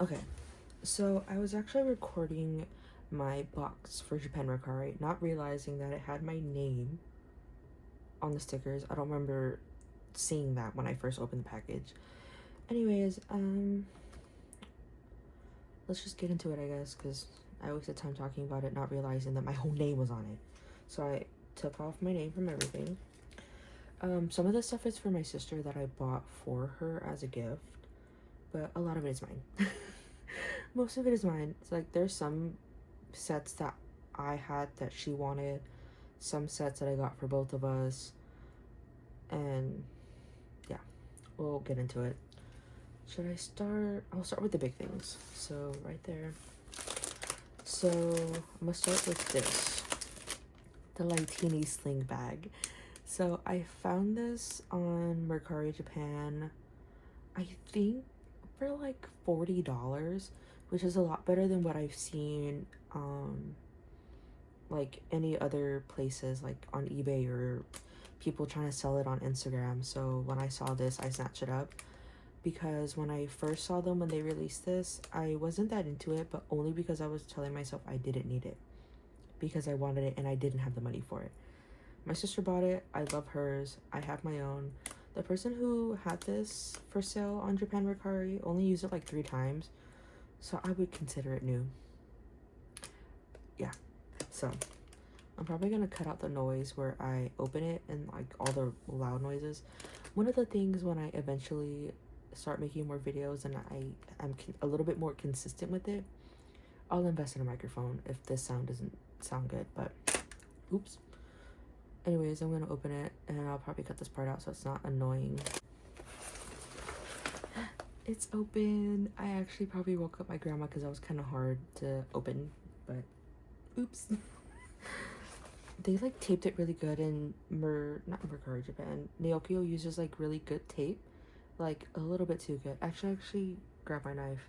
Okay, so I was actually recording my box for Japan Mercari, not realizing that it had my name on the stickers. I don't remember seeing that when I first opened the package. Anyways, let's just get into it, I guess, because I wasted time talking about it, not realizing that my whole name was on it. So I took off my name from everything. Some of the stuff is for my sister that I bought for her as a gift, but a lot of it is mine. Most of it is mine. It's like there's some sets that I had that she wanted, some sets that I got for both of us, and yeah, we'll get into it. Should I start? I'll start with the big things. So right there. So I'm gonna start with this, the Lightini sling bag. So I found this on Mercari Japan, I think for like $40, which is a lot better than what I've seen like any other places, like on eBay or people trying to sell it on Instagram. So when I saw this, I snatched it up because when I first saw them when they released this, I wasn't that into it, but only because I was telling myself I didn't need it because I wanted it and I didn't have the money for it. My sister bought it. I love hers. I have my own. The person who had this for sale on Japan Mercari only used it like 3 times, so I would consider it new. Yeah, so I'm probably gonna cut out the noise where I open it and like all the loud noises. One of the things when I eventually start making more videos and I am a little bit more consistent with it, I'll invest in a microphone if this sound doesn't sound good, but oops. Anyways, I'm gonna open it and I'll probably cut this part out so it's not annoying. It's open. I actually probably woke up my grandma because that was kind of hard to open, but oops. They like taped it really good, and not Mercari Japan, Naokyo uses like really good tape, like a little bit too good. Actually grab my knife.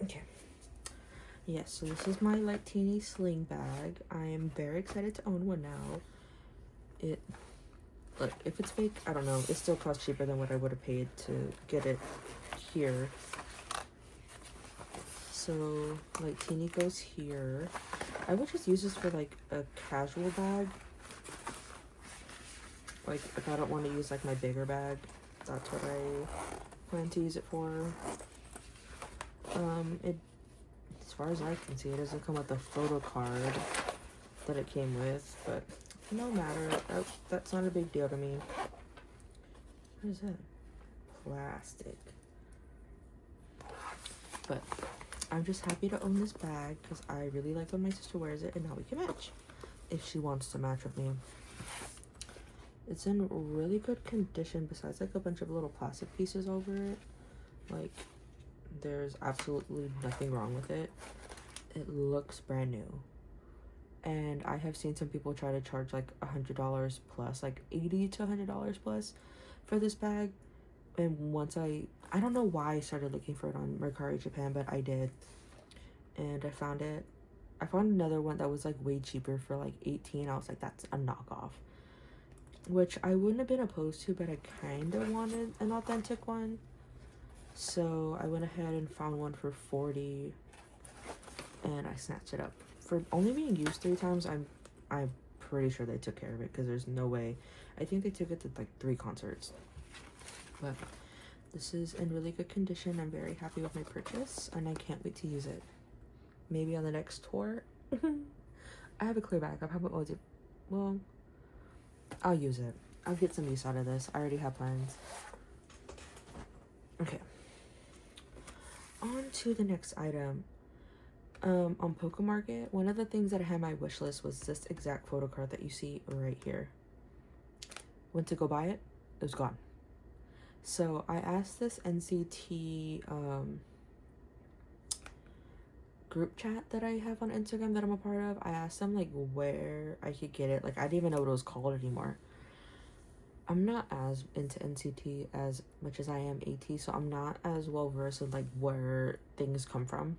Okay. Yes, so this is my Lightini sling bag. I am very excited to own one now. Look, if it's fake, I don't know. It still costs cheaper than what I would have paid to get it here. So Lightini goes here. I would just use this for like a casual bag. Like if I don't want to use like my bigger bag, that's what I plan to use it for. It, as far as I can see, it doesn't come with a photo card that it came with, but no matter. That's not a big deal to me. What is that? Plastic. But I'm just happy to own this bag because I really like when my sister wears it, and now we can match if she wants to match with me. It's in really good condition besides like a bunch of little plastic pieces over it. Like there's absolutely nothing wrong with it. It looks brand new. And I have seen some people try to charge like $100 plus, like $80 to $100 plus for this bag. And once I don't know why I started looking for it on Mercari Japan, but I did. And I found it. I found another one that was like way cheaper for like $18. I was like, that's a knockoff. Which I wouldn't have been opposed to, but I kind of wanted an authentic one. So I went ahead and found one for $40. And I snatched it up. For only being used 3 times, I'm pretty sure they took care of it because there's no way. I think they took it to like 3 concerts. But this is in really good condition. I'm very happy with my purchase and I can't wait to use it. Maybe on the next tour. I have a clear backup. How about well, I'll use it. I'll get some use out of this. I already have plans. Okay. On to the next item. On Pokemarket, one of the things that I had on my wish list was this exact photo card that you see right here. Went to go buy it, it was gone. So I asked this NCT group chat that I have on Instagram that I'm a part of. I asked them like where I could get it. Like I didn't even know what it was called anymore. I'm not as into NCT as much as I am ATEEZ, so I'm not as well versed in like where things come from.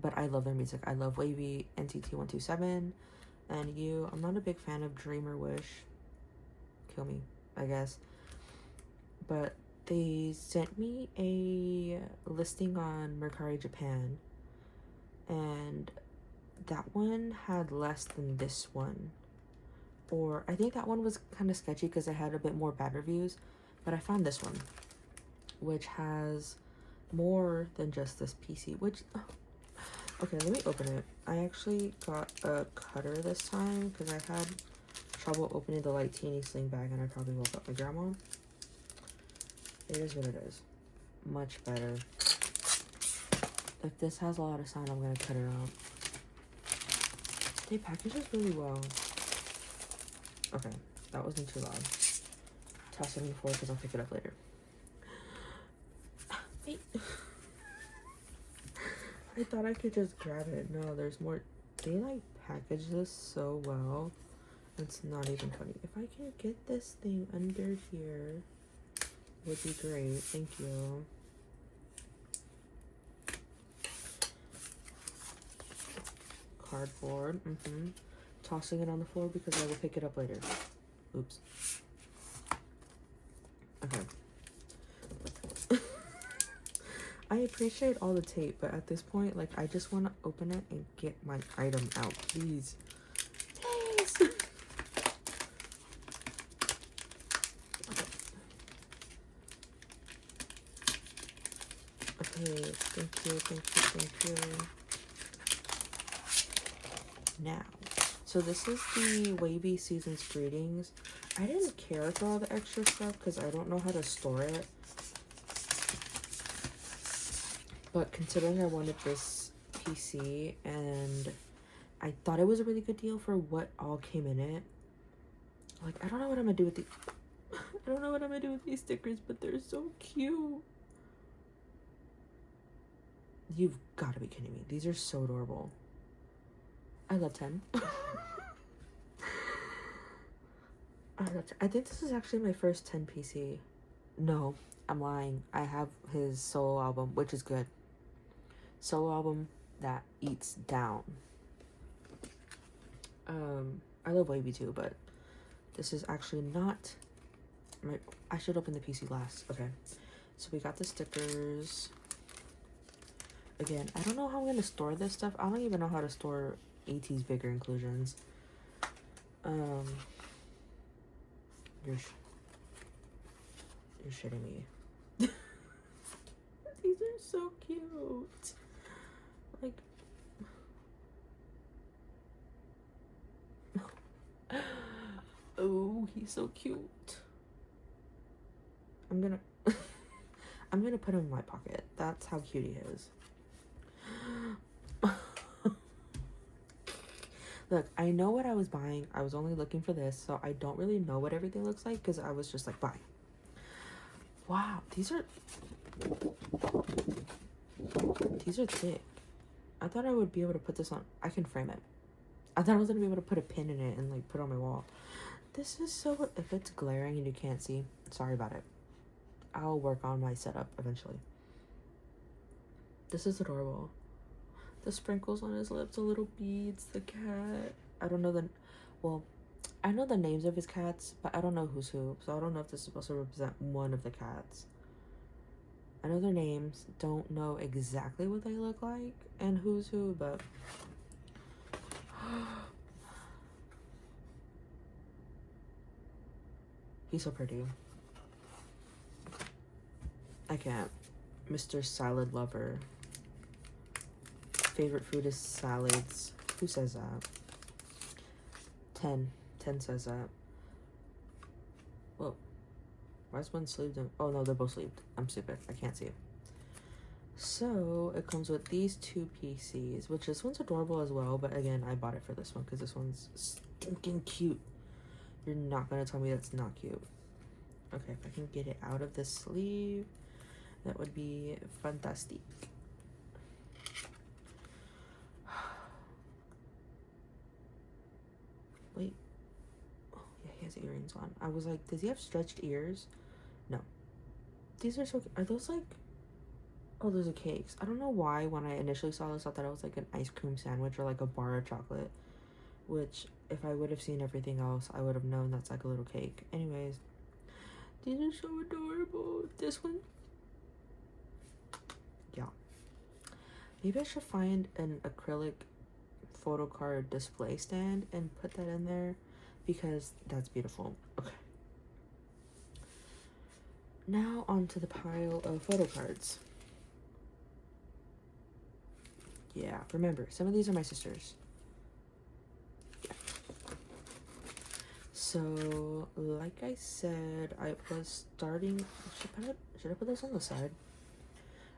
But I love their music. I love Wavy, NCT 127, and you. I'm not a big fan of Dream or Wish. Kill me, I guess. But they sent me a listing on Mercari Japan, and that one had less than this one. Or I think that one was kind of sketchy because it had a bit more bad reviews, but I found this one, which has more than just this PC, which, okay, let me open it. I actually got a cutter this time because I had trouble opening the light teeny sling bag and I probably woke up my grandma. It is what it is. Much better. If this has a lot of sound, I'm gonna cut it out. They package this really well. Okay, that wasn't too loud. Toss it on the floor because I'll pick it up later. Wait. I thought I could just grab it. No, there's more. They like package this so well. It's not even funny. If I can get this thing under here, would be great. Thank you. Cardboard. Tossing it on the floor because I will pick it up later. Oops. Okay. I appreciate all the tape, but at this point, like, I just want to open it and get my item out, please. Please. Okay, thank you, thank you, thank you. Now, so this is the Wavy Season's Greetings. I didn't care for all the extra stuff because I don't know how to store it. But considering I wanted this PC and I thought it was a really good deal for what all came in it. Like, I don't know what I'm gonna do with the I don't know what I'm gonna do with these stickers, but they're so cute. You've got to be kidding me. These are so adorable. I love 10. I think this is actually my first 10 PC. No, I'm lying. I have his solo album, which is good. Solo album that eats down. I love Wavy too, but this is actually not my. I should open the PC last. Okay, so we got the stickers. Again, I don't know how I'm gonna store this stuff. I don't even know how to store ATEEZ bigger inclusions. You're shitting me. These are so cute. Like, oh, he's so cute. I'm gonna I'm gonna put him in my pocket. That's how cute he is. Look, I know what I was buying. I was only looking for this, so I don't really know what everything looks like because I was just like, buy. Wow, these are thick. I thought I would be able to put this on. I can frame it. I thought I was gonna be able to put a pin in it and like put it on my wall. This is so. If it's glaring and you can't see, sorry about it. I'll work on my setup eventually. This is adorable. The sprinkles on his lips, the little beads, the cat. I don't know well, I know the names of his cats, but I don't know who's who. So I don't know if this is supposed to represent one of the cats. I know their names, don't know exactly what they look like and who's who, but he's so pretty. I can't. Mr. Salad Lover. Favorite food is salads. Who says that? 10 says that. Whoa. Why is one sleeved? Oh no, they're both sleeved. I'm stupid. I can't see it. So it comes with these two PCs, which this one's adorable as well. But again, I bought it for this one because this one's stinking cute. You're not gonna tell me that's not cute. Okay, if I can get it out of the sleeve, that would be fantastic. Wait. Oh, yeah, he has earrings on. I was like, does he have stretched ears? No. These are so... Are those like... Oh, those are cakes. I don't know why when I initially saw this, I thought it was like an ice cream sandwich or like a bar of chocolate. Which, if I would have seen everything else, I would have known that's like a little cake. Anyways, These are so adorable. This one, yeah. Maybe I should find an acrylic photo card display stand and put that in there because that's beautiful. Okay. Now onto the pile of photo cards. Yeah, remember, some of these are my sister's. Yeah. So, like I said, I was starting... Should I put this on the side?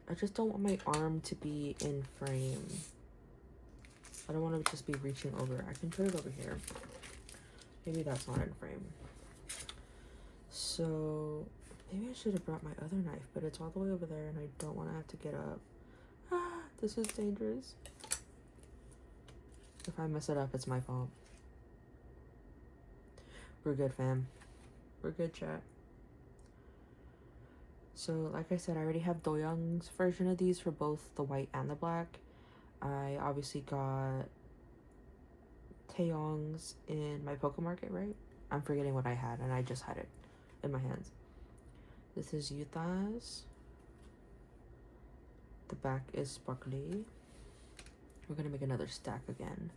I just don't want my arm to be in frame. I don't want to just be reaching over. I can put it over here. Maybe that's not in frame. So, maybe I should have brought my other knife, but it's all the way over there and I don't want to have to get up. Ah, this is dangerous. If I mess it up, it's my fault. We're good, fam. We're good, chat. So, like I said, I already have Doyoung's version of these for both the white and the black. I obviously got Taeyong's in my Poke Market, right? I'm forgetting what I had, and I just had it in my hands. This is Yuta's. The back is sparkly. We're gonna make another stack again.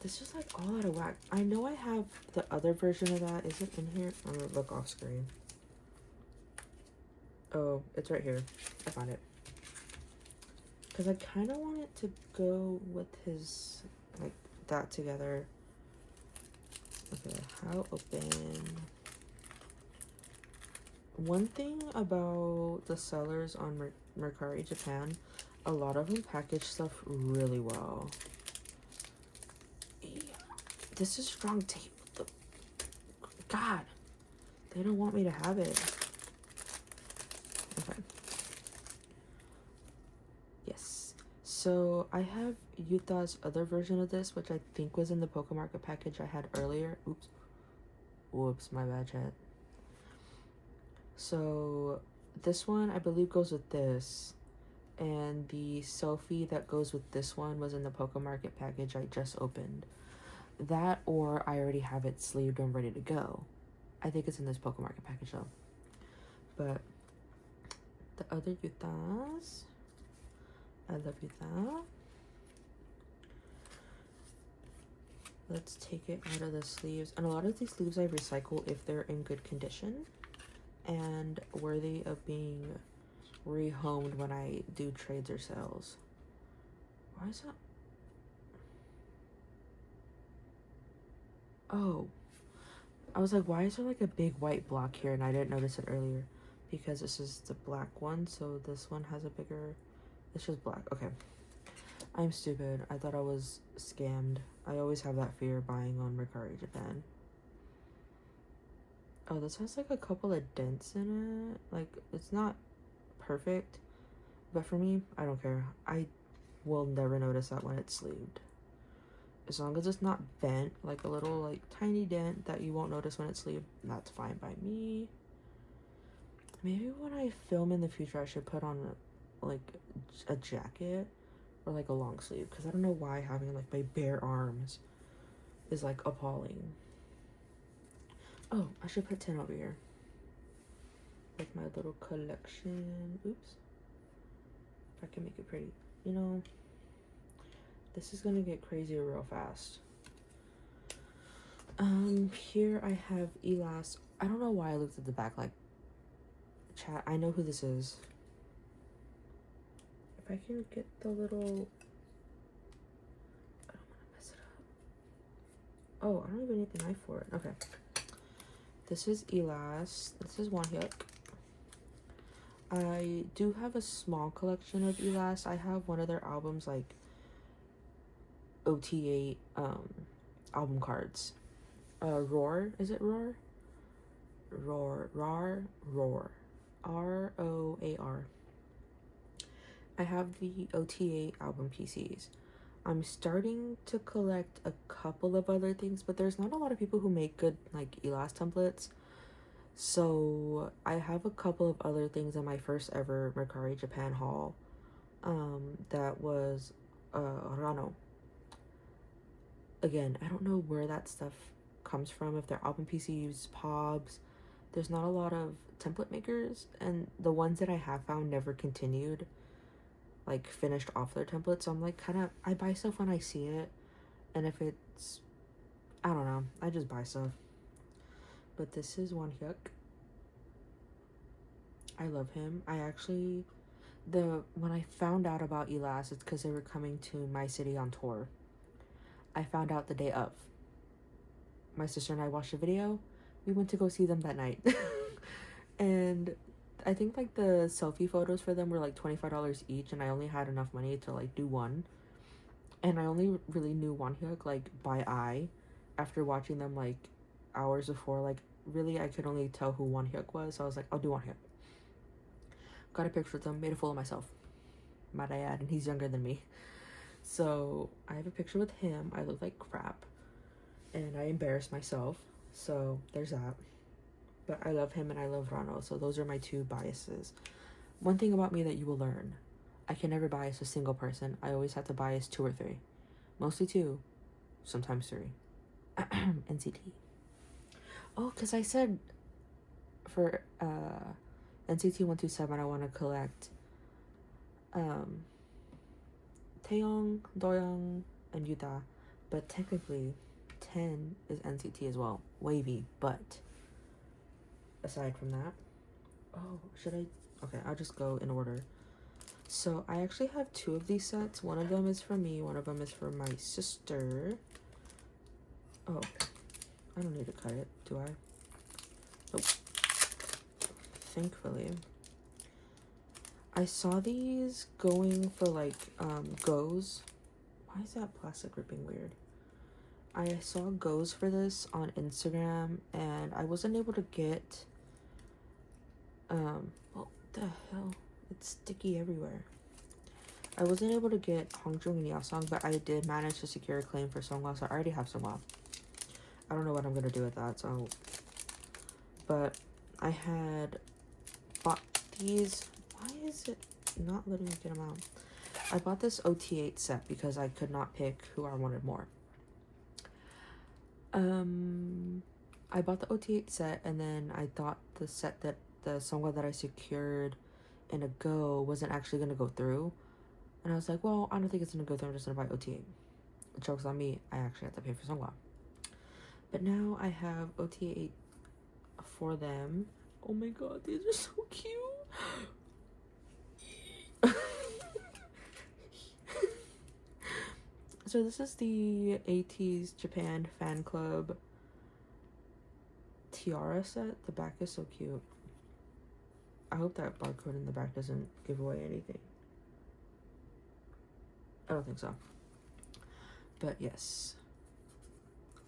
This is like all out of whack. I know I have the other version of that. Is it in here? I'm gonna look off screen. Oh, it's right here. I found it. Because I kind of want it to go with his, like, that together. Okay, how open? One thing about the sellers on Mercari Japan, a lot of them package stuff really well. Yeah. This is strong tape. God, they don't want me to have it. Okay. Yes. So I have Yuta's other version of this, which I think was in the Poke Market package I had earlier. Oops. Whoops, my bad, chat. So this one I believe goes with this, and the selfie that goes with this one was in the Poke Market package I just opened. That, or I already have it sleeved and ready to go. I think it's in this Poke Market package though. But the other Yutas, I love Yuta. Let's take it out of the sleeves. And a lot of these sleeves I recycle if they're in good condition and worthy of being rehomed when I do trades or sales. Why is that? Oh, I was like, why is there like a big white block here? And I didn't notice it earlier because this is the black one. So this one has a bigger, it's just black. Okay. I'm stupid. I thought I was scammed. I always have that fear buying on Mercari Japan. Oh, this has like a couple of dents in it. Like, it's not perfect, but for me, I don't care. I will never notice that when it's sleeved. As long as it's not bent, like a little like tiny dent that you won't notice when it's sleeved, that's fine by me. Maybe when I film in the future, I should put on like a jacket or like a long sleeve, because I don't know why having like my bare arms is like appalling. Oh, I should put 10 over here. Like my little collection. Oops. If I can make it pretty. You know, this is gonna get crazy real fast. Here I have Elas. I don't know why I looked at the back like, chat, I know who this is. If I can get the little, I don't want to mess it up. Oh, I don't even need the knife for it. Okay. This is Elas. This is Wonhyuk. I do have a small collection of Elas. I have one of their albums, like OTA album cards. Roar, is it Roar? Roar. ROAR. I have the OTA album PCs. I'm starting to collect a couple of other things, but there's not a lot of people who make good like Elas templates. So I have a couple of other things in my first ever Mercari Japan haul. That was Rano. Again, I don't know where that stuff comes from, if they're album PCs, POBs. there's not a lot of template makers, and the ones that I have found never continued, like, finished off their templates. So I'm like, kind of, I buy stuff when I see it, and if it's, I don't know, I just buy stuff. But this is Wonhyuk. I love him. I actually, when I found out about Elas, it's because they were coming to my city on tour. I found out the day of. My sister and I watched a video. We went to go see them that night. And I think like the selfie photos for them were like $25 each, and I only had enough money to like do one. And I only really knew Wonhyuk like by eye after watching them like hours before. Like, really, I could only tell who Wonhyuk was. So I was like, I'll do Wonhyuk. Got a picture with him, made a fool of myself, might I add, and he's younger than me. So I have a picture with him. I look like crap, and I embarrassed myself. So there's that. But I love him and I love Rano. So those are my two biases. One thing about me that you will learn: I can never bias a single person. I always have to bias 2 or 3. Mostly 2, sometimes 3. NCT. Oh, because I said for NCT 127 I want to collect Taeyong, Doyoung, and Yuta. But technically 10 is NCT as well. Wavy, but aside from that, okay, I'll just go in order. So I actually have 2 of these sets. One of them is for me, one of them is for my sister. Oh, I don't need to cut it, do I? Nope. Thankfully. I saw these going for like goes. Why is that plastic ripping weird? I saw goes for this on Instagram, and I wasn't able to get what the hell? It's sticky everywhere. I wasn't able to get Hongjoong and Yasong, but I did manage to secure a claim for Songhwa, so I already have Songhwa. I don't know what I'm gonna do with that, so. But I had bought these. Why is it not letting me get them out? I bought this OT8 set because I could not pick who I wanted more. I bought the OT8 set, and then I thought the set that the Songhwa that I secured in a go wasn't actually gonna go through, and I was like, well, I don't think it's gonna go through. I'm just gonna buy OT8. Joke's on me. I actually have to pay for Songhwa. But now I have OT8 for them. Oh my god, these are so cute. So this is the ATEEZ Japan fan club tiara set. The back is so cute. I hope that barcode in the back doesn't give away anything. I don't think so. But yes,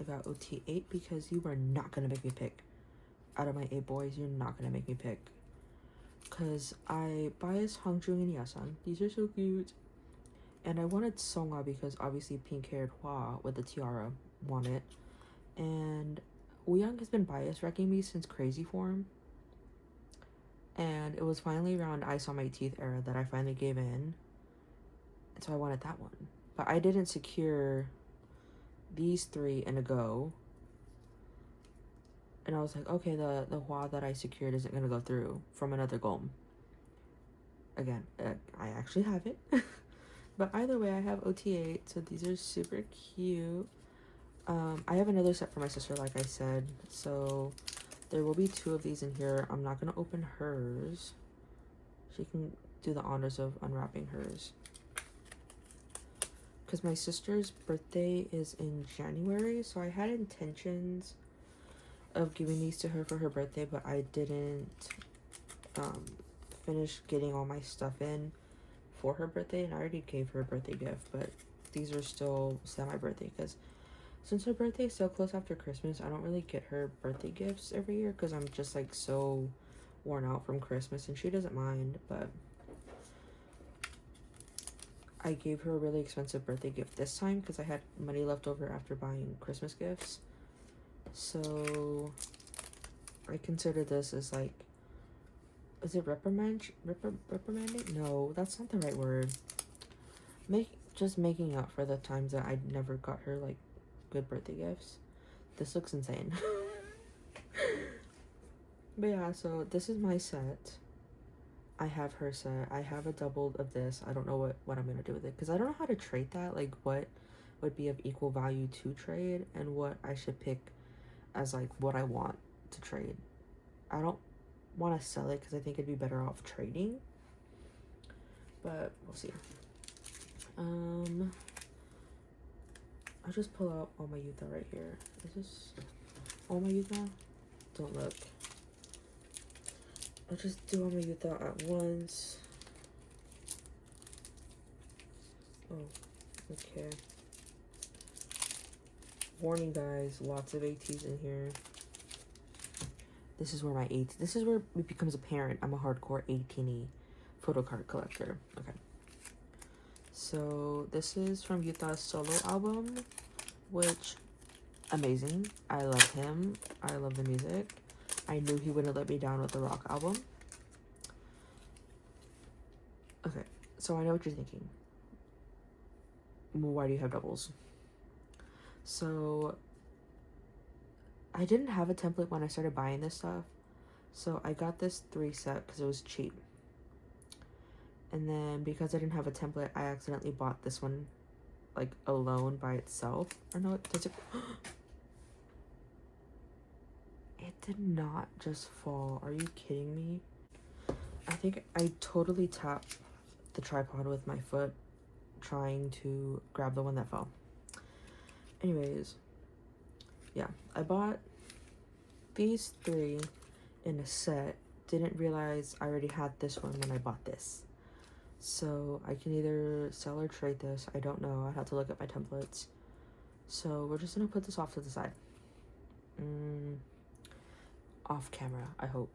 I got OT8 because you are not gonna make me pick. Out of my 8 boys, you're not gonna make me pick. Because I biased Hongjoong and Yasang. These are so cute. And I wanted Songhwa because obviously pink-haired Hwa with the tiara won it. And Wooyoung has been bias wrecking me since Crazy Form. And it was finally around I Saw My Teeth era that I finally gave in. And so I wanted that one. But I didn't secure these 3 in a go. And I was like, okay, the Hwa that I secured isn't going to go through from another goal. Again, I actually have it. But either way, I have OT8, so these are super cute. I have another set for my sister, like I said, so there will be 2 of these in here. I'm not going to open hers. She can do the honors of unwrapping hers. Because my sister's birthday is in January, so I had intentions of giving these to her for her birthday, but I didn't finish getting all my stuff in for her birthday, and I already gave her a birthday gift, but these are still semi-birthday because since her birthday is so close after Christmas, I don't really get her birthday gifts every year because I'm just like so worn out from Christmas, and she doesn't mind. But I gave her a really expensive birthday gift this time because I had money left over after buying Christmas gifts, so I consider this as like, is it reprimanding? No, that's not the right word. Just making up for the times that I never got her like good birthday gifts. This looks insane. But yeah, so this is my set. I have her set. I have a double of this. I don't know what I'm gonna do with it because I don't know how to trade that. Like what would be of equal value to trade and what I should pick as like what I want to trade. I don't want to sell it because I think it'd be better off trading. But we'll see. I'll just pull out all my Utah right here. Is this all my Utah? Don't look. I'll just do all my Utah at once. Oh, okay. Warning guys, lots of ATEEZ in here. This is where this is where it becomes apparent I'm a hardcore 18E photo card collector. Okay. So this is from Utah's solo album, which, amazing. I love him. I love the music. I knew he wouldn't let me down with the rock album. Okay, so I know what you're thinking. Why do you have doubles? So I didn't have a template when I started buying this stuff. So I got this 3 set because it was cheap. And then because I didn't have a template, I accidentally bought this one like alone by itself. Or no, does it? It did not just fall. Are you kidding me? I think I totally tapped the tripod with my foot trying to grab the one that fell. Anyways, yeah, I bought these 3 in a set. Didn't realize I already had this one when I bought this. So I can either sell or trade this. I don't know. I'd have to look at my templates. So we're just gonna put this off to the side. Off camera, I hope.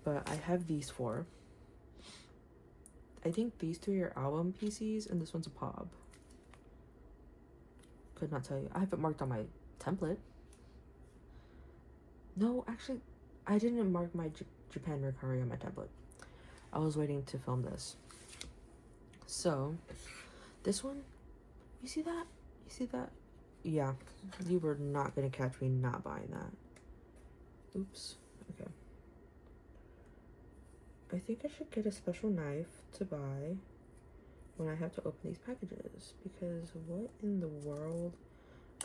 But I have these 4. I think these 3 are album PCs and this one's a POB. Could not tell you. I have it marked on my template. No, actually, I didn't mark my Japan Mercari on my template. I was waiting to film this. So, this one, you see that? You see that? Yeah, you were not going to catch me not buying that. Oops. Okay. I think I should get a special knife to buy when I have to open these packages, because what in the world?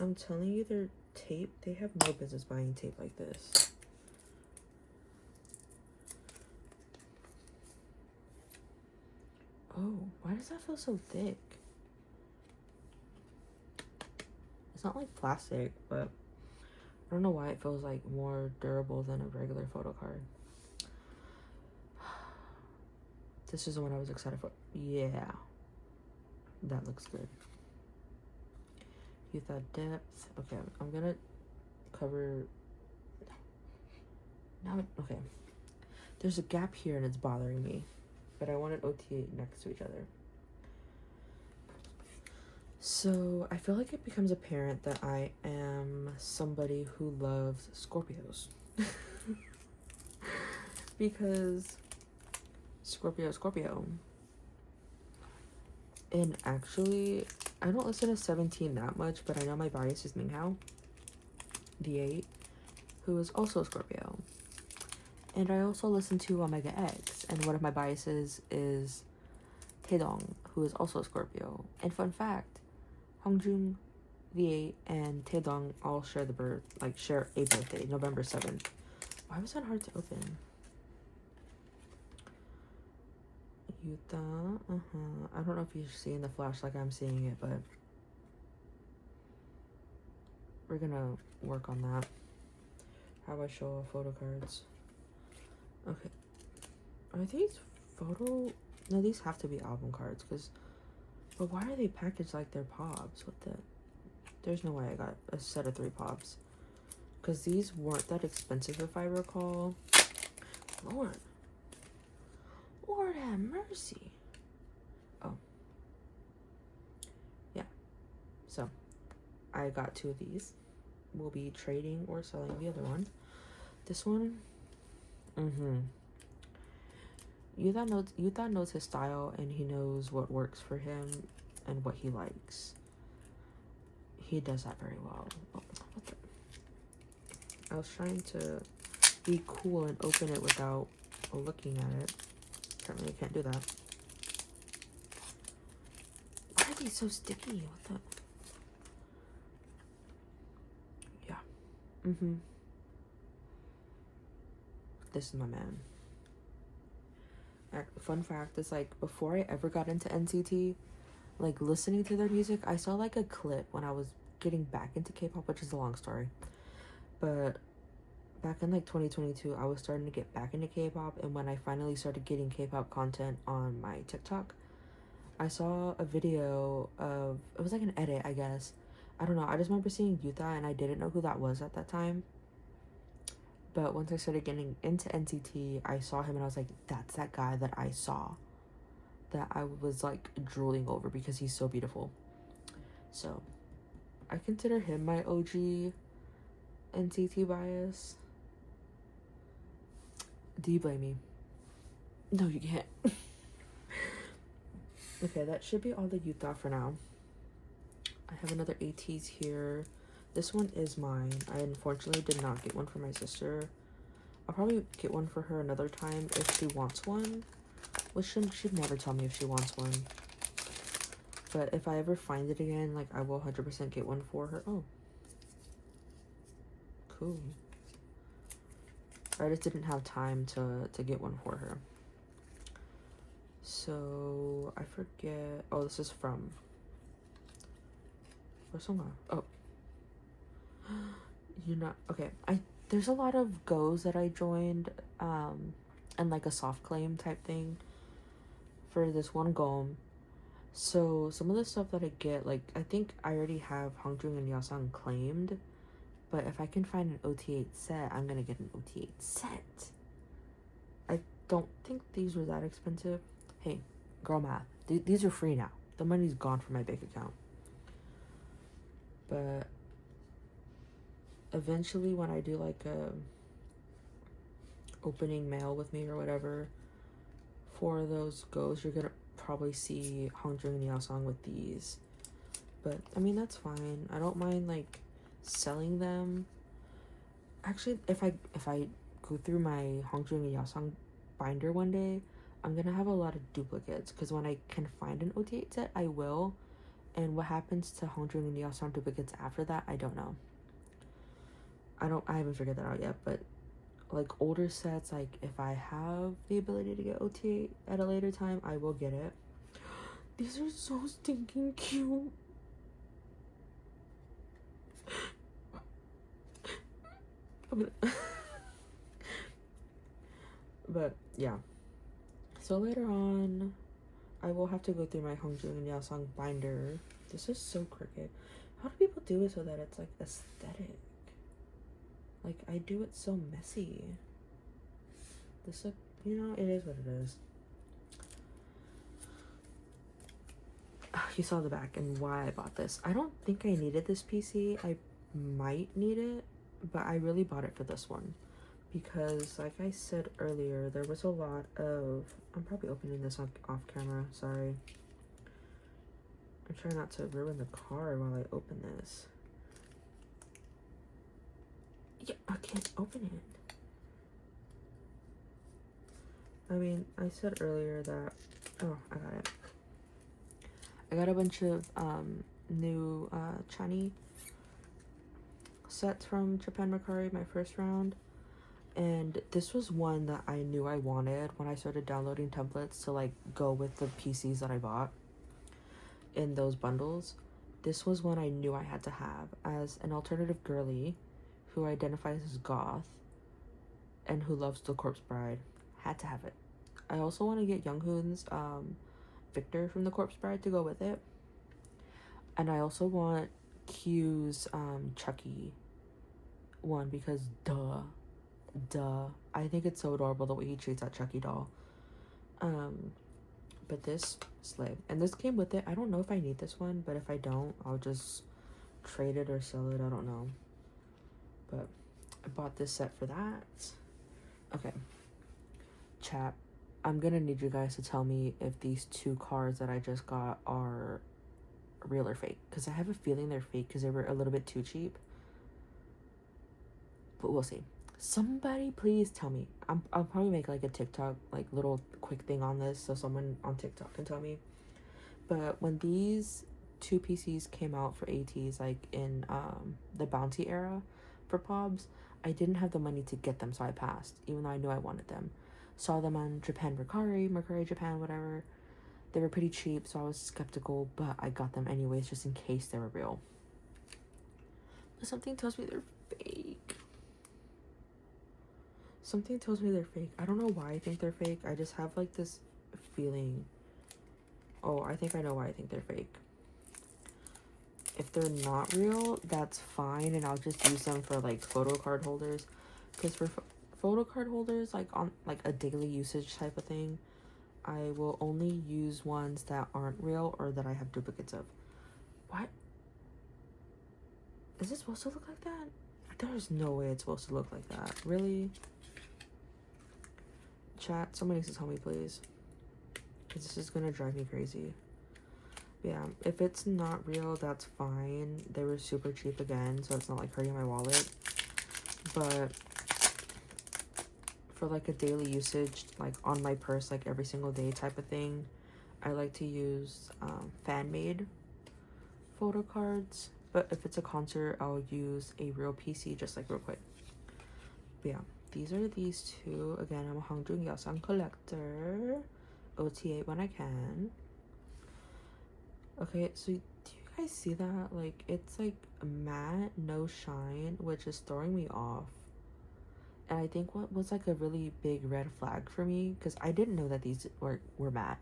I'm telling you, they're tape. They have no business buying tape like this. Oh, why does that feel so thick? It's not like plastic, but I don't know why it feels like more durable than a regular photo card. This is the one I was excited for. Yeah. That looks good. Youth at depth. Okay, I'm gonna cover. Now, okay. There's a gap here and it's bothering me, but I wanted OTA next to each other. So I feel like it becomes apparent that I am somebody who loves Scorpios. Because Scorpio. And actually, I don't listen to 17 that much, but I know my bias is Minghao, the 8, who is also Scorpio. And I also listen to Omega X, and one of my biases is Taedong, who is also Scorpio. And fun fact, Hongjung, V8, and Taedong all share share a birthday, November 7th. Why was that hard to open? Yuta, I don't know if you're seeing the flash like I'm seeing it, but we're gonna work on that. How I show off photo cards. Okay. Are these photo? No, these have to be album cards, but why are they packaged like they're POBs? There's no way I got a set of 3 POBs. Because these weren't that expensive if I recall. Lord have mercy. Oh. Yeah. So, I got 2 of these. We'll be trading or selling the other one. This one, Yuta knows his style and he knows what works for him and what he likes. He does that very well. Oh, what the? I was trying to be cool and open it without looking at it. Apparently I can't do that. Why are these so sticky? What the? Yeah. This is my man. Fun fact is, like, before I ever got into NCT, like, listening to their music, I saw, like, a clip when I was getting back into K-pop, which is a long story. But back in, like, 2022, I was starting to get back into K-pop, and when I finally started getting K-pop content on my TikTok, I saw a video of, it was like an edit, I guess. I don't know, I just remember seeing Yuta, and I didn't know who that was at that time. But once I started getting into NCT, I saw him and I was like, that's that guy that I saw. That I was like drooling over because he's so beautiful. So, I consider him my OG NCT bias. Do you blame me? No, you can't. Okay, that should be all the Yuta for now. I have another ATEEZ here. This one is mine. I unfortunately did not get one for my sister. I'll probably get one for her another time if she wants one. Which she'd never tell me if she wants one. But if I ever find it again, like, I will 100% get one for her. Oh. Cool. I just didn't have time to get one for her. So, I forget. Oh, this is from... Where's someone? Oh. You know, okay, there's a lot of goes that I joined, and like a soft claim type thing for this one gom. So some of the stuff that I get, like, I think I already have Hongjoong and Yasang claimed, but if I can find an OT8 set, I'm gonna get an OT8 set. I don't think these were that expensive. Hey, girl math, these are free now. The money's gone from my bank account. But eventually when I do like a opening mail with me or whatever for those goes, you're gonna probably see Hongjoong and Yasang with these. But I mean, that's fine. I don't mind like selling them. Actually, if I go through my Hongjoong and Yasang binder one day, I'm gonna have a lot of duplicates, because when I can find an OT8 set, I will. And what happens to Hongjoong and Yasang duplicates after that, I don't know. I haven't figured that out yet, but like older sets, like if I have the ability to get OT at a later time, I will get it. These are so stinking cute. But yeah, so later on I will have to go through my Hongjoong and Yasang binder. This is so crooked. How do people do it so that it's like aesthetic? Like, I do it so messy. This, you know, it is what it is. You saw the back and why I bought this. I don't think I needed this PC. I might need it, but I really bought it for this one. Because, like I said earlier, there was a lot of... I'm probably opening this off camera. Sorry. I'm trying not to ruin the card while I open this. Yeah, I can't open it. I mean, I said earlier that... Oh, I got it. I got a bunch of new Chani sets from Japan Mercari, my first round. And this was one that I knew I wanted when I started downloading templates to like go with the PCs that I bought in those bundles. This was one I knew I had to have as an alternative girly who identifies as goth and who loves the Corpse Bride. Had to have it. I also want to get Younghoon's Victor from the Corpse Bride to go with it. And I also want Q's Chucky one because duh. I think it's so adorable the way he treats that Chucky doll. But this slay. And this came with it. I don't know if I need this one, but if I don't, I'll just trade it or sell it. I don't know. But I bought this set for that. Okay. Chat. I'm gonna need you guys to tell me if these two cards that I just got are real or fake. Because I have a feeling they're fake because they were a little bit too cheap. But we'll see. Somebody please tell me. I'll probably make like a TikTok like little quick thing on this so someone on TikTok can tell me. But when these two PCs came out for ATEEZ, like in the bounty era for POBs, I didn't have the money to get them, so I passed, even though I knew I wanted them. Saw them on Japan Mercari Japan, whatever. They were pretty cheap, so I was skeptical, but I got them anyways just in case they were real. But something tells me they're fake. Something tells me they're fake. I don't know why I think they're fake. I just have like this feeling. Oh, I think I know why I think they're fake. If they're not real, that's fine, and I'll just use them for like photo card holders. Because for photo card holders, like on like a daily usage type of thing, I will only use ones that aren't real or that I have duplicates of. What? Is it supposed to look like that? There's no way it's supposed to look like that. Really? Chat, someone needs to tell me, please. Because this is going to drive me crazy. Yeah, if it's not real, that's fine. They were super cheap again, so it's not like hurting my wallet. But for like a daily usage, like on my purse, like every single day type of thing, I like to use fan-made photo cards. But if it's a concert, I'll use a real PC just like real quick. But yeah, these are these two. Again, I'm a Hangjun Yasan collector. OTA when I can. Okay, so do you guys see that? Like, it's like matte, no shine, which is throwing me off. And I think what was like a really big red flag for me, because I didn't know that these were matte.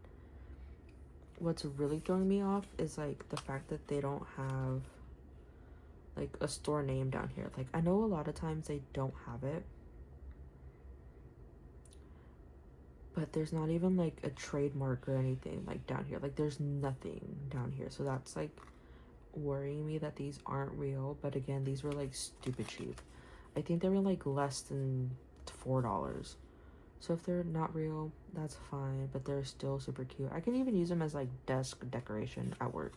What's really throwing me off is like the fact that they don't have like a store name down here. Like, I know a lot of times they don't have it, but there's not even like a trademark or anything like down here. Like, there's nothing down here, so that's like worrying me that these aren't real. But again, these were like stupid cheap. I think they were like less than $4. So if they're not real, that's fine, but they're still super cute. I can even use them as like desk decoration at work.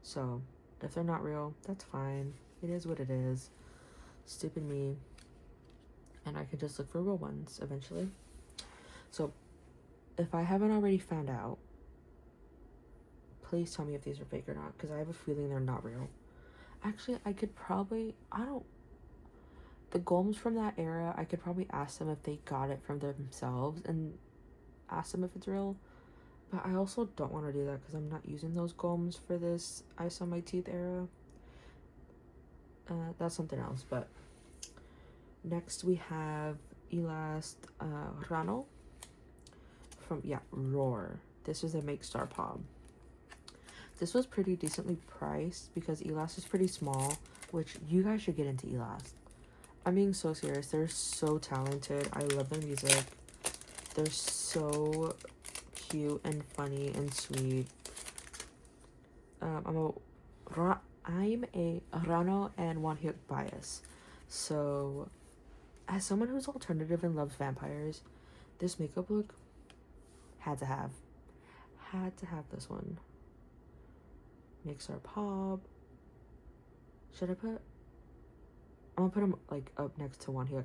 So if they're not real, that's fine. It is what it is. Stupid me. And I can just look for real ones eventually. So if I haven't already found out, please tell me if these are fake or not, because I have a feeling they're not real. Actually, I could probably, the Golems from that era, I could probably ask them if they got it from themselves and ask them if it's real. But I also don't want to do that because I'm not using those Golems for this Ice on My Teeth era. That's something else. But next we have Elast Rano from, Roar. This is a Make Star Pop. This was pretty decently priced because Elast is pretty small, which you guys should get into Elast. I'm being so serious. They're so talented. I love their music. They're so cute and funny and sweet. I'm a Rano and Wonhyuk bias. So, as someone who's alternative and loves vampires, this makeup look had to have this one. Mix our pop. Should I put? I'm gonna put him like up next to Wonhyuk.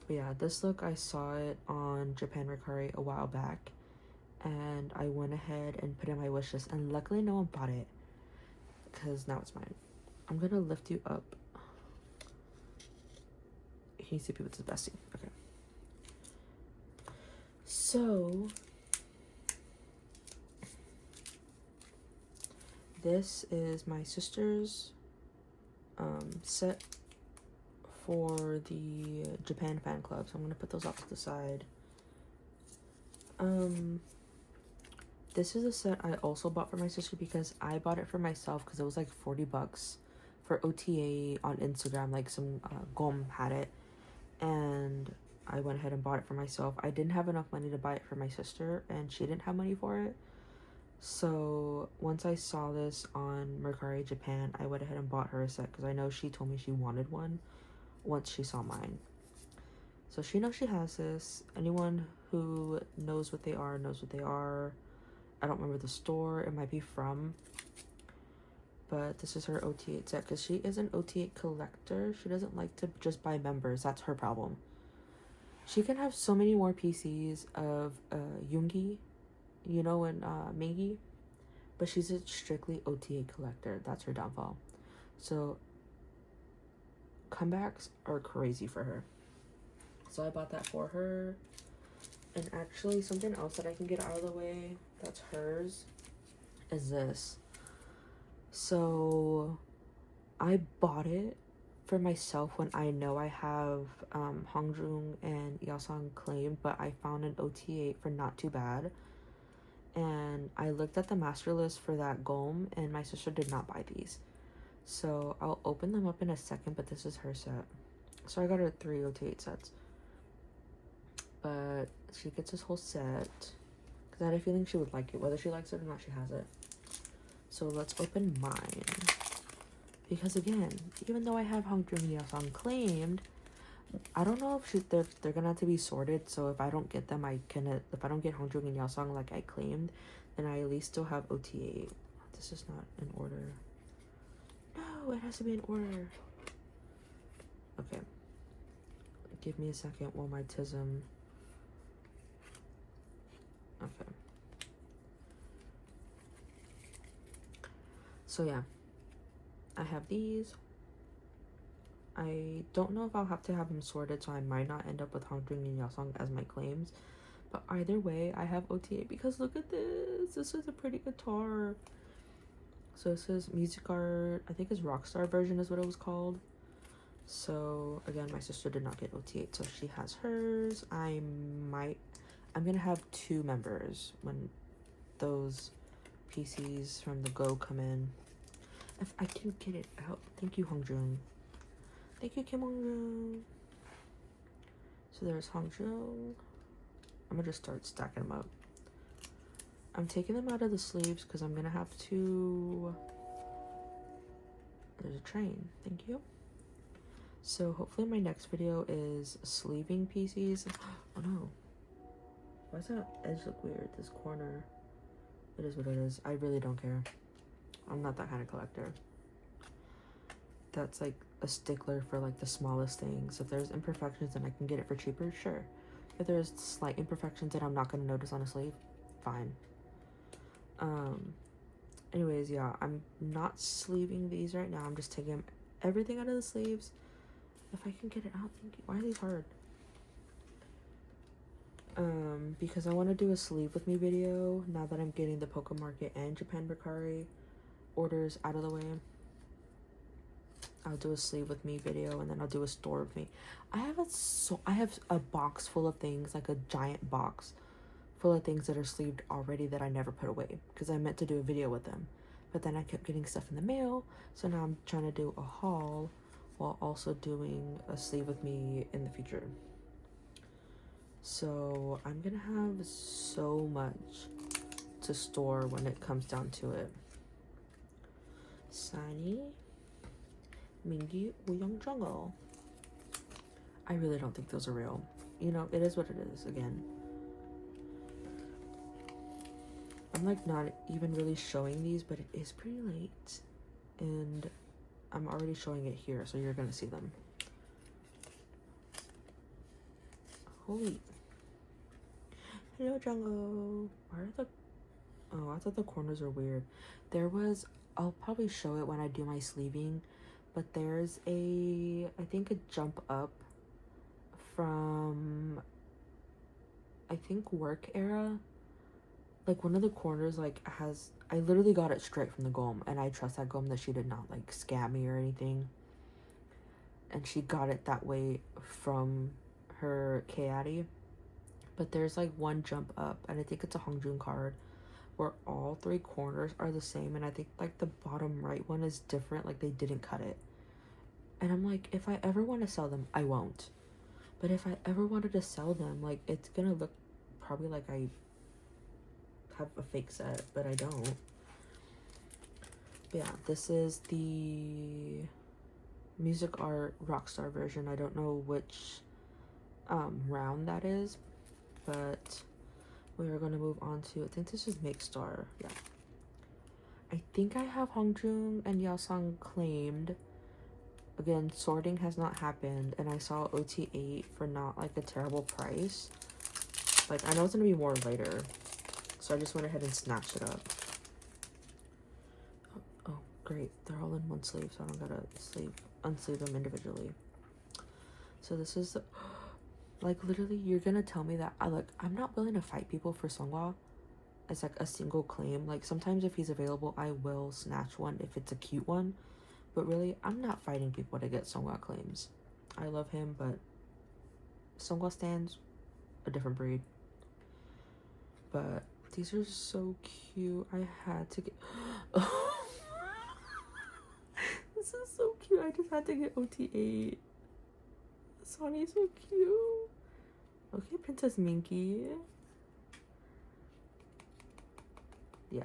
But yeah, this look, I saw it on Japan Mercari a while back, and I went ahead and put in my wish list, and luckily no one bought it because now it's mine. I'm gonna lift you up. Can you see people? It's the bestie. Okay. So this is my sister's set for the Japan fan club, so I'm gonna put those off to the side. This is a set I also bought for my sister because I bought it for myself because it was like $40 for OTA on Instagram. Like some Gom had it, and I went ahead and bought it for myself. I didn't have enough money to buy it for my sister, and she didn't have money for it. So once I saw this on Mercari Japan, I went ahead and bought her a set because I know she told me she wanted one once she saw mine. So she knows she has this. Anyone who knows what they are knows what they are. I don't remember the store. It might be from but this is her OT8 set because she is an OT8 collector. She doesn't like to just buy members. That's her problem. She can have so many more PCs of Yoongi, you know, and Mingi, but she's a strictly OTA collector. That's her downfall. So comebacks are crazy for her. So I bought that for her. And actually something else that I can get out of the way that's hers is this. So I bought it for myself when I know I have Hongjung and Yeosang claimed, but I found an OT8 for not too bad. And I looked at the master list for that Gom, and my sister did not buy these. So I'll open them up in a second, but this is her set. So I got her 3 OT8 sets. But she gets this whole set because I had a feeling she would like it. Whether she likes it or not, she has it. So let's open mine. Because again, even though I have Hongjung and Yeosang claimed, I don't know if they're gonna have to be sorted. So if I don't get them, if I don't get Hongjung and Yeosang like I claimed, then I at least still have OT8. This is not in order. No, it has to be in order. Okay. Give me a second while my TBZ. Okay. So yeah, I have these. I don't know if I'll have to have them sorted, so I might not end up with Hongjung and Yeosang as my claims. But either way, I have OTA because look at this. This is a pretty guitar. So this is Music Art. I think it's Rockstar version is what it was called. So again, my sister did not get OT8, so she has hers. I'm gonna have 2 members when those PCs from the Go come in. If I can get it out. Thank you, Hongjung. Thank you, Kim Hongjung. So there's Hongjung. I'm gonna just start stacking them up. I'm taking them out of the sleeves because I'm gonna have to. There's a train. Thank you. So hopefully my next video is sleeving PCs. Oh no. Why does that edge look weird? This corner. It is what it is. I really don't care. I'm not that kind of collector. That's like a stickler for like the smallest things. If there's imperfections and I can get it for cheaper, sure. If there's slight imperfections that I'm not going to notice on a sleeve, fine. Anyways, yeah, I'm not sleeving these right now. I'm just taking everything out of the sleeves. If I can get it out, thank you. Why are these hard? Because I want to do a sleeve with me video now that I'm getting the Poke Market and Japan Mercari orders out of the way. I'll do a sleeve with me video and then I'll do a store with me. I have a box full of things, like a giant box full of things that are sleeved already that I never put away because I meant to do a video with them. But then I kept getting stuff in the mail, so now I'm trying to do a haul while also doing a sleeve with me in the future. So I'm gonna have so much to store when it comes down to it. Sunny, Mingi, Wuyong Jungle. I really don't think those are real. You know, it is what it is again. I'm like not even really showing these, but it is pretty late. And I'm already showing it here, so you're gonna see them. Holy. Hello, Jungle. Why are the... Oh, I thought the corners are weird. There was... I'll probably show it when I do my sleeving, but there's a... I think a jump up from... I think work era. Like, one of the corners, like, has... I literally got it straight from the Gom, and I trust that Gom that she did not, like, scam me or anything. And she got it that way from her Kayati. But there's, like, one jump up, and I think it's a Hongjun card, where all 3 corners are the same, and I think, like, the bottom right one is different, like, they didn't cut it. And I'm like, if I ever want to sell them, I won't. But if I ever wanted to sell them, like, it's gonna look probably like I have a fake set, but I don't. But yeah, this is the Music Art Rockstar version. I don't know which round that is, but we are going to move on to, I think this is Make Star. Yeah. I think I have Hongjung and Yeosang claimed. Again, sorting has not happened, and I saw OT8 for not like a terrible price. Like, I know it's gonna be more later, so I just went ahead and snatched it up. Oh, great. They're all in one sleeve, so I don't gotta unsleeve them individually. So this is, like, literally, you're gonna tell me that, I'm not willing to fight people for Seonghwa as, like, a single claim. Like, sometimes if he's available, I will snatch one if it's a cute one. But really, I'm not fighting people to get Seonghwa claims. I love him, but Seonghwa stands a different breed. But these are so cute. I had to get... This is so cute. I just had to get OT8. Sonny's so cute. Okay, Princess Minky. Yeah.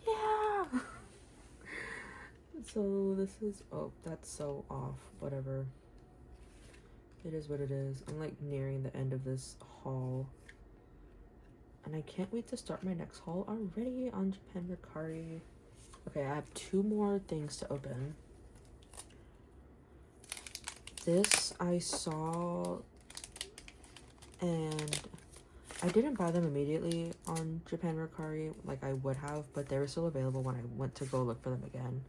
Yeah! So this is... Oh, that's so off. Whatever. It is what it is. I'm like nearing the end of this haul. And I can't wait to start my next haul already on Japan Mercari. Okay, I have 2 more things to open. This I saw, and I didn't buy them immediately on Japan Mercari like I would have, but they were still available when I went to go look for them again.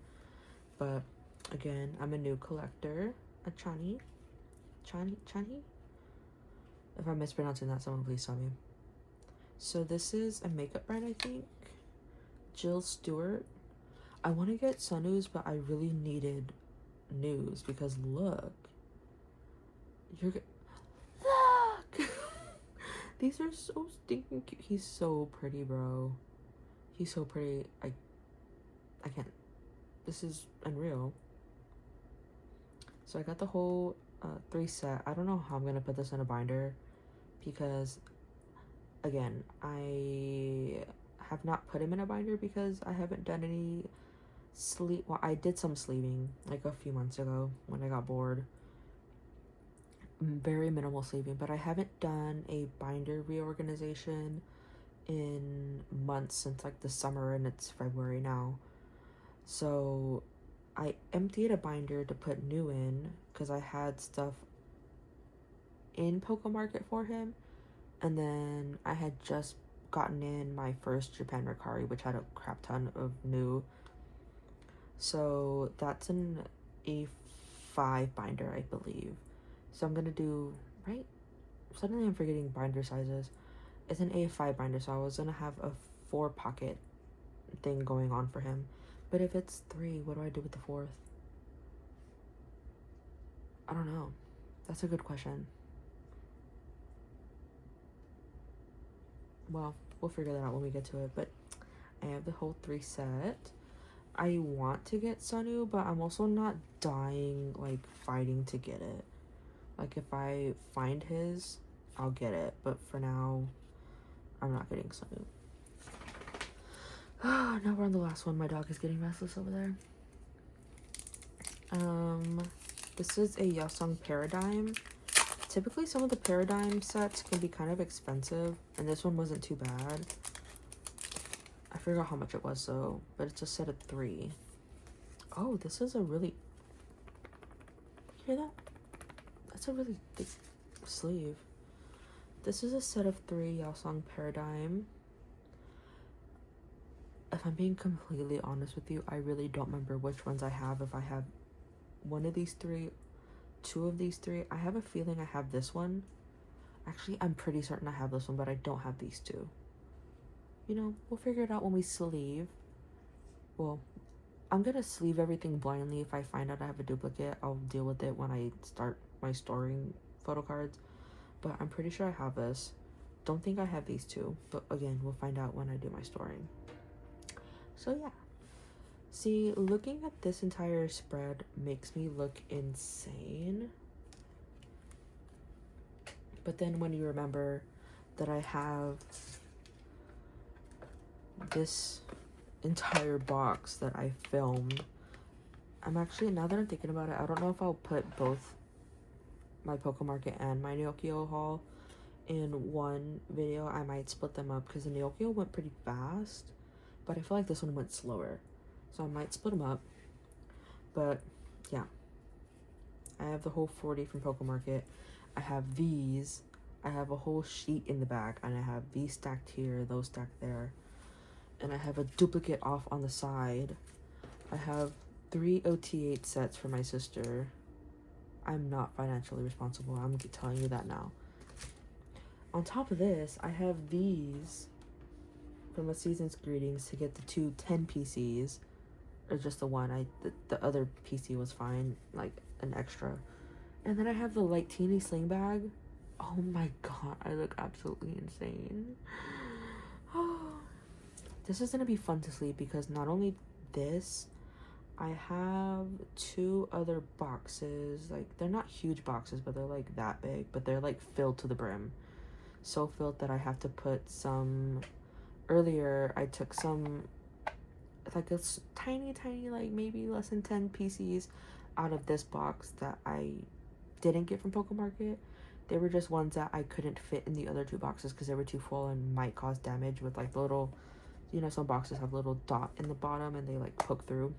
But again, I'm a new collector. A Chani? If I'm mispronouncing that, someone please tell me. So this is a makeup brand, I think. Jill Stewart. I want to get Sunwoo's, but I really needed news because look. Look! These are so stinking cute. He's so pretty, bro. He's so pretty. I can't. This is unreal. So I got the whole 3 set. I don't know how I'm going to put this in a binder because, again, I have not put him in a binder because I haven't done any well, I did some sleeving like a few months ago when I got bored. Very minimal sleeving, but I haven't done a binder reorganization in months since like the summer, and it's February now. So I emptied a binder to put new in because I had stuff in Poco Market for him, and then I had just gotten in my first Japan Mercari, which had a crap ton of new. So that's an A5 binder, I believe. So I'm gonna do, right? Suddenly I'm forgetting binder sizes. It's an A5 binder, so I was gonna have a 4 pocket thing going on for him. But if it's 3, what do I do with the 4th? I don't know. That's a good question. Well, we'll figure that out when we get to it. But I have the whole 3 set. I want to get Sunwoo, but I'm also not dying, like, fighting to get it. Like, if I find his, I'll get it. But for now, I'm not getting Sunwoo. Now we're on the last one. My dog is getting restless over there. This is a Yeosang Paradigm. Typically, some of the Paradigm sets can be kind of expensive, and this one wasn't too bad. I forgot how much it was, though, but it's a set of 3. Oh, this is a really... Hear that? That's a really thick sleeve. This is a set of 3 Yeosang Paradigm. If I'm being completely honest with you, I really don't remember which ones I have. If I have one of these 3, 2 of these 3. I have a feeling I have this one. Actually, I'm pretty certain I have this one, but I don't have these 2. You know, we'll figure it out when we sleeve. Well, I'm gonna sleeve everything blindly. If I find out I have a duplicate, I'll deal with it when I start my storing photo cards. But I'm pretty sure I have this. Don't think I have these 2, but again, we'll find out when I do my storing. So yeah. See, looking at this entire spread makes me look insane. But then when you remember that I have this entire box that I filmed, I'm actually, now that I'm thinking about it, I don't know if I'll put both my Poco Market and my Neokyo haul in one video. I might split them up because the Neokyo went pretty fast but I feel like this one went slower, so I might split them up. But yeah, I have the whole 40 from Poke Market. I have these. I have a whole sheet in the back, and I have these stacked here, those stacked there, and I have a duplicate off on the side. I have 3 OT8 sets for my sister. I'm not financially responsible, I'm telling you that now. On top of this, I have these from a Season's Greetings to get the 2 10 PCs, or just the one. The other PC was fine, like an extra. And then I have the light teeny sling bag. Oh my god, I look absolutely insane. This is gonna be fun to sleeve because not only this, I have 2 other boxes. Like, they're not huge boxes, but they're like that big, but they're like filled to the brim. So filled that I have to put some. Earlier I took some, like a tiny like maybe less than 10 PCs out of this box that I didn't get from Poke Market. They were just ones that I couldn't fit in the other 2 boxes because they were too full and might cause damage with like little, you know, some boxes have a little dot in the bottom and they like poke through.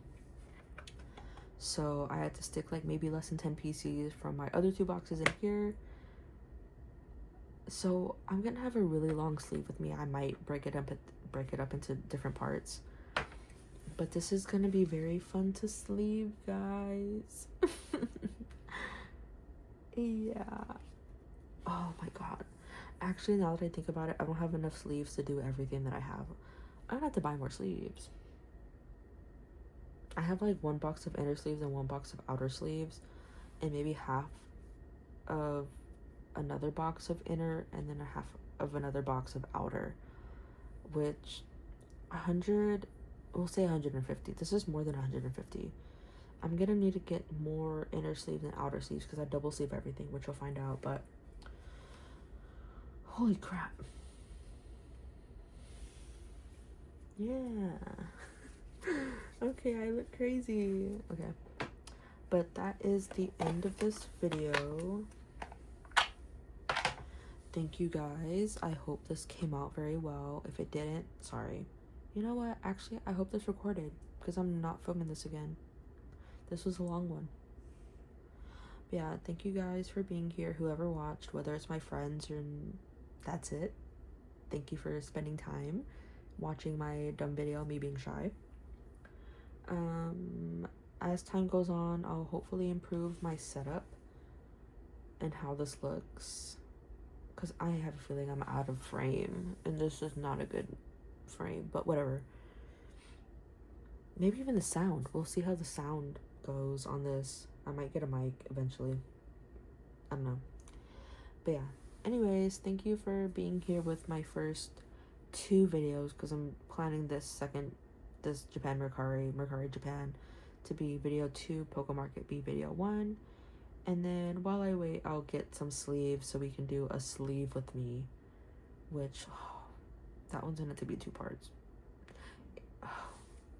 So I had to stick like maybe less than 10 PCs from my other 2 boxes in here. So I'm gonna have a really long sleeve with me. I might break it up into different parts. But this is gonna be very fun to sleeve, guys. Yeah. Oh my god. Actually, now that I think about it, I don't have enough sleeves to do everything that I have. I'm gonna have to buy more sleeves. I have like 1 box of inner sleeves and 1 box of outer sleeves, and maybe half of another box of inner, and then a half of another box of outer, which 100, we'll say 150. This is more than 150. I'm gonna need to get more inner sleeves and outer sleeves because I double sleeve everything, which you'll find out. But holy crap, yeah. Okay, I look crazy. Okay, but that is the end of this video. Thank you guys. I hope this came out very well. If it didn't, sorry. You know what? Actually, I hope this recorded because I'm not filming this again. This was a long one. But yeah, thank you guys for being here. Whoever watched, whether it's my friends or that's it. Thank you for spending time watching my dumb video, me being shy. As time goes on, I'll hopefully improve my setup and how this looks. Because I have a feeling I'm out of frame, and this is not a good frame, but whatever. Maybe even the sound. We'll see how the sound goes on this. I might get a mic eventually. I don't know. But yeah. Anyways, thank you for being here with my first 2 videos, because I'm planning this Japan Mercari Japan to be video 2, Poke Market be video 1. And then while I wait, I'll get some sleeves so we can do a sleeve with me, which, that one's gonna have to be 2 parts. Oh,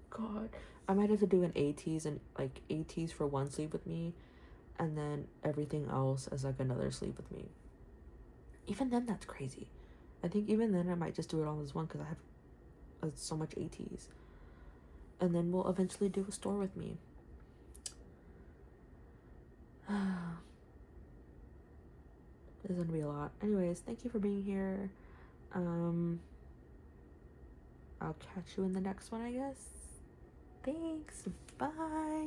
God. I might have to do an ATEEZ and like ATEEZ for 1 sleeve with me, and then everything else as like another sleeve with me. Even then, that's crazy. I think even then I might just do it all as one because I have so much ATEEZ. And then we'll eventually do a store with me. This is gonna be a lot. Anyways, thank you for being here. I'll catch you in the next one, I guess. Thanks. Bye.